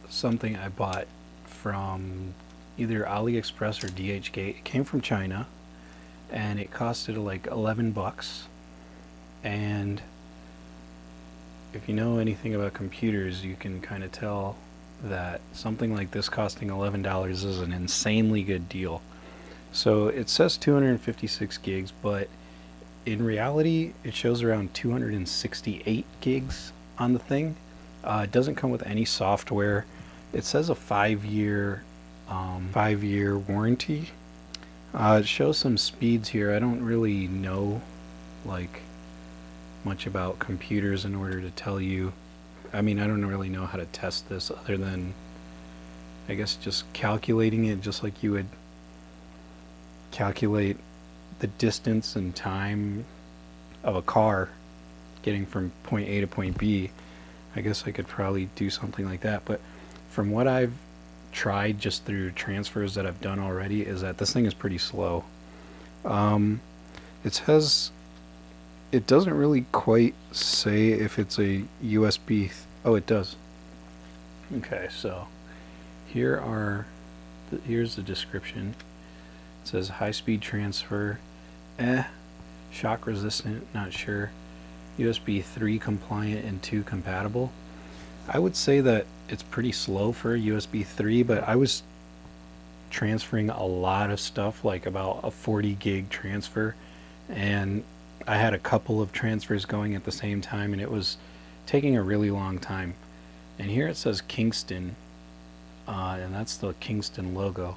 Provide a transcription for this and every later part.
something I bought from either AliExpress or DHgate. It came from China and it costed like 11 bucks. And if you know anything about computers, you can kind of tell that something like this costing $11 is an insanely good deal. So it says 256 gigs, but in reality it shows around 268 gigs on the thing. It doesn't come with any software. It says a 5-year warranty. It shows some speeds here. I don't really know like much about computers in order to tell you. I mean, I don't really know how to test this other than I guess just calculating it just like you would calculate the distance and time of a car getting from point A to point B. I guess I could probably do something like that, but from what I've tried just through transfers that I've done already is that this thing is pretty slow. It says it doesn't really quite say if it's a USB. Oh, it does. Okay, so here's the description. It says high-speed transfer, shock resistant, not sure, USB 3 compliant and 2 compatible. I would say that it's pretty slow for a USB 3, but I was transferring a lot of stuff, like about a 40 gig transfer, and I had a couple of transfers going at the same time and it was taking a really long time. And here it says Kingston, and that's the Kingston logo.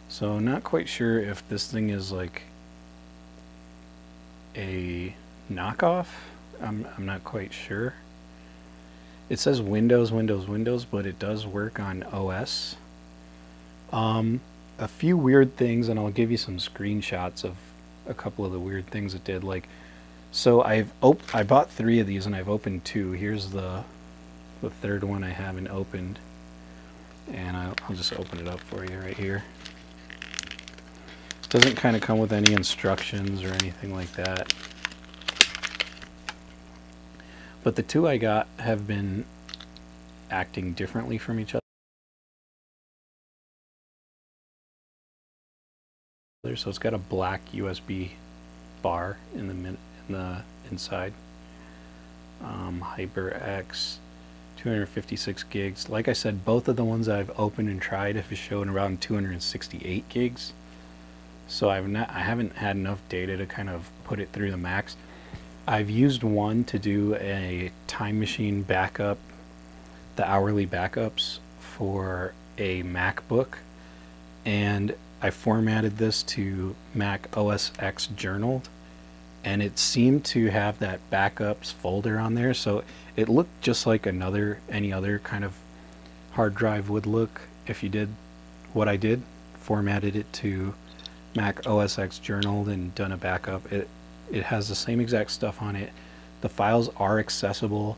So not quite sure if this thing is like a knockoff. I'm not quite sure. It says Windows, but it does work on OS. A few weird things, and I'll give you some screenshots of a couple of the weird things it did. Like, so I bought 3 of these and I've opened 2. Here's the third one I haven't opened, and I'll just open it up for you right here. Doesn't kind of come with any instructions or anything like that. But the 2 I got have been acting differently from each other. So it's got a black USB bar in the inside. HyperX, 256 gigs. Like I said, both of the ones I've opened and tried have shown around 268 gigs. So I haven't had enough data to kind of put it through the max. I've used one to do a time machine backup, the hourly backups for a MacBook, and I formatted this to Mac OS X journaled, and it seemed to have that backups folder on there, so it looked just like any other kind of hard drive would look if you did what I did, formatted it to Mac OS X journaled and done a backup. It has the same exact stuff on it. The files are accessible.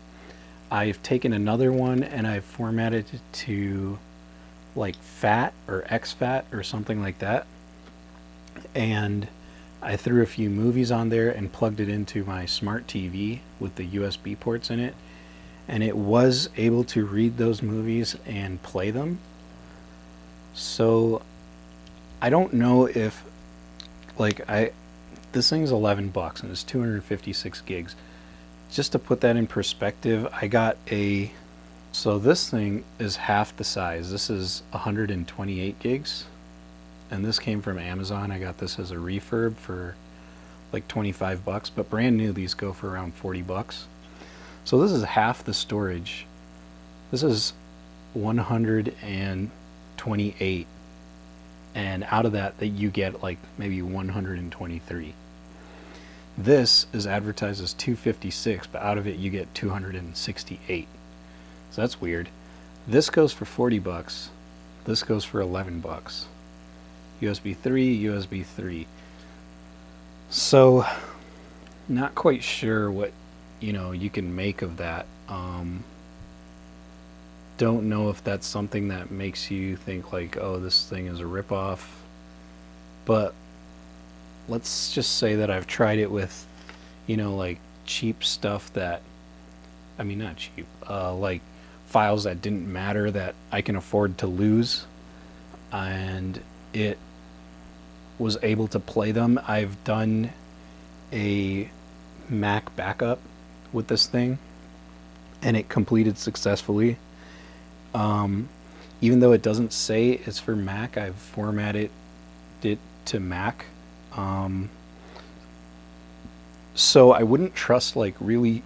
I've taken another one and I've formatted it to like FAT or exFAT or something like that, and I threw a few movies on there and plugged it into my smart TV with the USB ports in it, and it was able to read those movies and play them. So I don't know if, like, this thing's 11 bucks and it's 256 gigs. Just to put that in perspective, I got so this thing is half the size. This is 128 gigs, and this came from Amazon. I got this as a refurb for like 25 bucks, but brand new these go for around 40 bucks. So this is half the storage. This is 128, and out of that you get like maybe 123. This is advertised as 256, but out of it you get 268. So that's weird. This goes for 40 bucks. This goes for 11 bucks. USB 3, USB 3. So not quite sure what you can make of that. Don't know if that's something that makes you think like, oh, this thing is a ripoff. But let's just say that I've tried it with, like cheap stuff that, I mean not cheap, like files that didn't matter that I can afford to lose, and it was able to play them. I've done a Mac backup with this thing, and it completed successfully. Even though it doesn't say it's for Mac, I've formatted it to Mac. So I wouldn't trust like really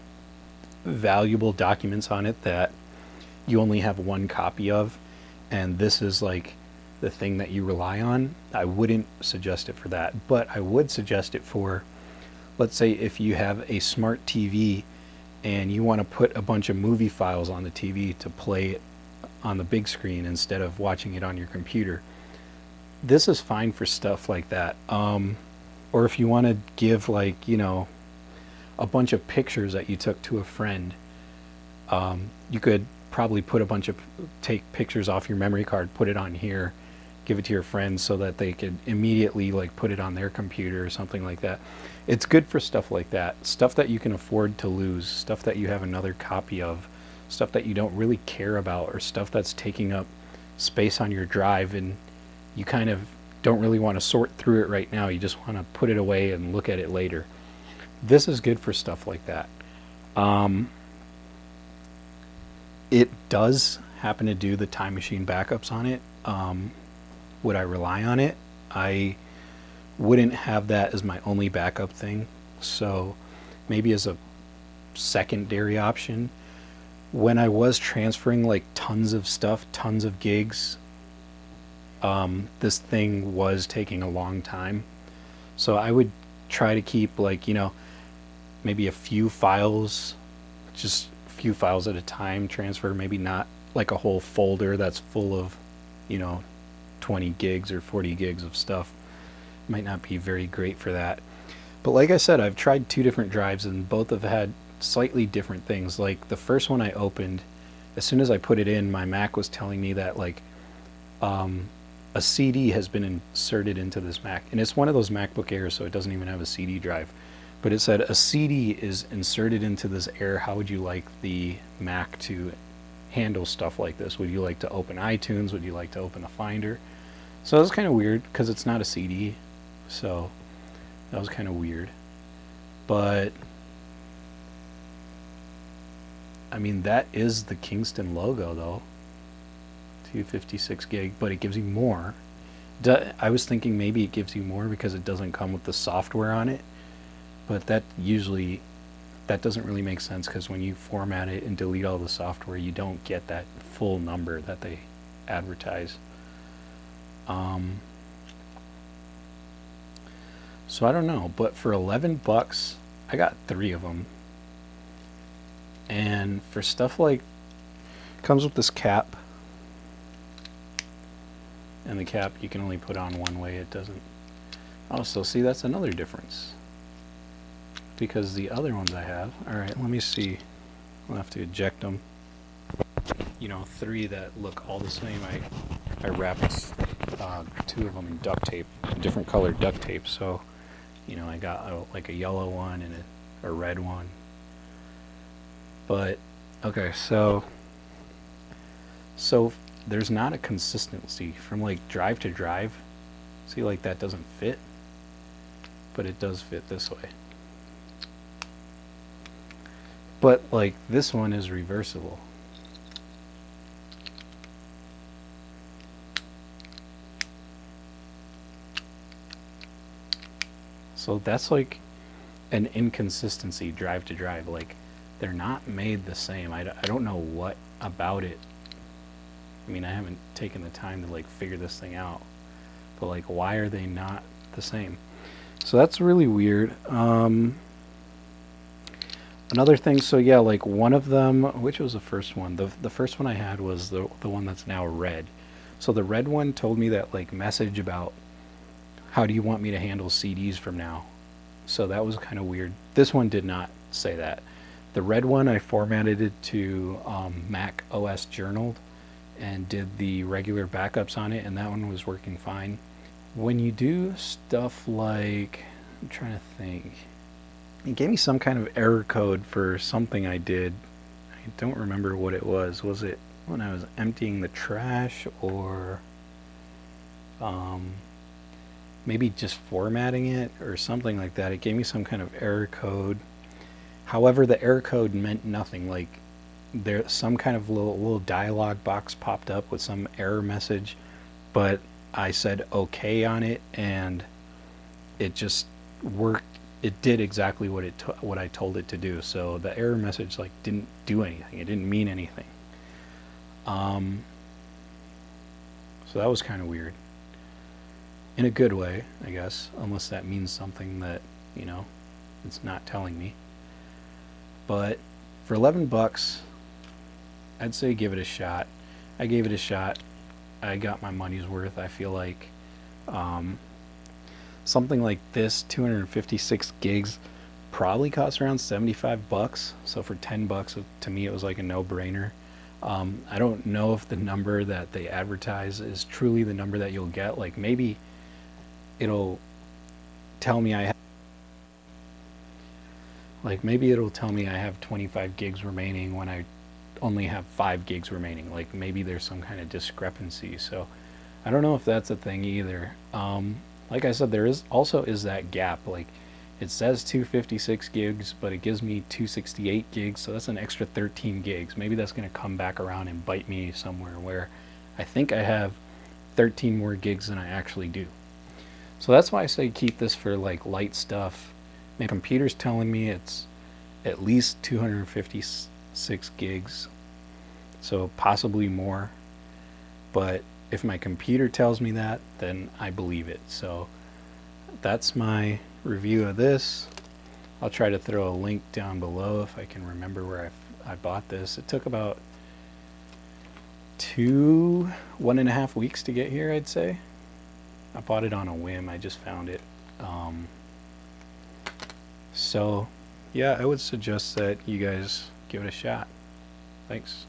valuable documents on it that you only have one copy of, and this is like the thing that you rely on. I wouldn't suggest it for that, but I would suggest it for, let's say, if you have a smart TV and you want to put a bunch of movie files on the TV to play it on the big screen instead of watching it on your computer. This is fine for stuff like that. Or if you want to give, like, you know, a bunch of pictures that you took to a friend, you could probably put a bunch of, take pictures off your memory card, put it on here, give it to your friends so that they could immediately like put it on their computer or something like that. It's good for stuff like that, stuff that you can afford to lose, stuff that you have another copy of, stuff that you don't really care about, or stuff that's taking up space on your drive and you kind of don't really want to sort through it right now. You just want to put it away and look at it later. This is good for stuff like that. It does happen to do the Time Machine backups on it. Would I rely on it? I wouldn't have that as my only backup thing. So maybe as a secondary option. When I was transferring like tons of stuff, tons of gigs, this thing was taking a long time. So I would try to keep, like, you know, maybe a few files, just a few files at a time transfer, maybe not like a whole folder that's full of, you know, 20 gigs or 40 gigs of stuff. Might not be very great for that. But like I said, I've tried 2 different drives and both have had slightly different things. Like the first one I opened, as soon as I put it in, my Mac was telling me that like a CD has been inserted into this Mac, and it's one of those MacBook Airs, so it doesn't even have a CD drive, but it said a CD is inserted into this Air. How would you like the Mac to handle stuff like this? Would you like to open iTunes? Would you like to open a Finder? So that was kind of weird because it's not a CD, so that was kind of weird. But I mean, that is the Kingston logo though, 256 gig, but it gives you more. I was thinking maybe it gives you more because it doesn't come with the software on it, but that doesn't really make sense, because when you format it and delete all the software, you don't get that full number that they advertise. So I don't know, but for 11 bucks, I got 3 of them. And for stuff like, comes with this cap, and the cap you can only put on one way, it doesn't. Oh, so see, that's another difference, because the other ones I have, alright, let me see, I'll have to eject them. You know, 3 that look all the same, I wrapped 2 of them in duct tape, different colored duct tape, so, you know, I got like a yellow one and a red one. But okay, so there's not a consistency from like drive to drive. See, like that doesn't fit, but it does fit this way. But like this one is reversible. So that's like an inconsistency drive to drive. Like, they're not made the same. I don't know what about it. I mean, I haven't taken the time to like figure this thing out, but like, why are they not the same? So that's really weird. Another thing, so yeah, like one of them, which was the first one? The first one I had was the one that's now red. So the red one told me that like message about how do you want me to handle CDs from now. So that was kind of weird. This one did not say that. The red one, I formatted it to Mac OS Journaled and did the regular backups on it, and that one was working fine. When you do stuff like, I'm trying to think, it gave me some kind of error code for something I did. don't remember what it was. Was it when I was emptying the trash, or maybe just formatting it or something like that? It gave me some kind of error code. However, the error code meant nothing. Like, there, some kind of little dialog box popped up with some error message, but I said okay on it, and it just worked. It did exactly what I told it to do. So the error message like didn't do anything. It didn't mean anything. So that was kind of weird. In a good way, I guess, unless that means something that, you know, it's not telling me. But for 11 bucks, I'd say give it a shot. I gave it a shot. I got my money's worth. I feel like something like this, 256 gigs, probably costs around 75 bucks. So for 10 bucks, to me, it was like a no-brainer. I don't know if the number that they advertise is truly the number that you'll get. Like, maybe it'll tell me I have 25 gigs remaining when I only have 5 gigs remaining. Like, maybe there's some kind of discrepancy. So I don't know if that's a thing either. Like I said, there is that gap. Like, it says 256 gigs, but it gives me 268 gigs, so that's an extra 13 gigs. Maybe that's going to come back around and bite me somewhere, where I think I have 13 more gigs than I actually do. So that's why I say keep this for like light stuff. My computer's telling me it's at least 256 gigs, so possibly more. But if my computer tells me that, then I believe it. So that's my review of this. I'll try to throw a link down below if I can remember where I bought this. It took about 1.5 weeks to get here, I'd say. I bought it on a whim. I just found it. So yeah, I would suggest that you guys give it a shot. Thanks.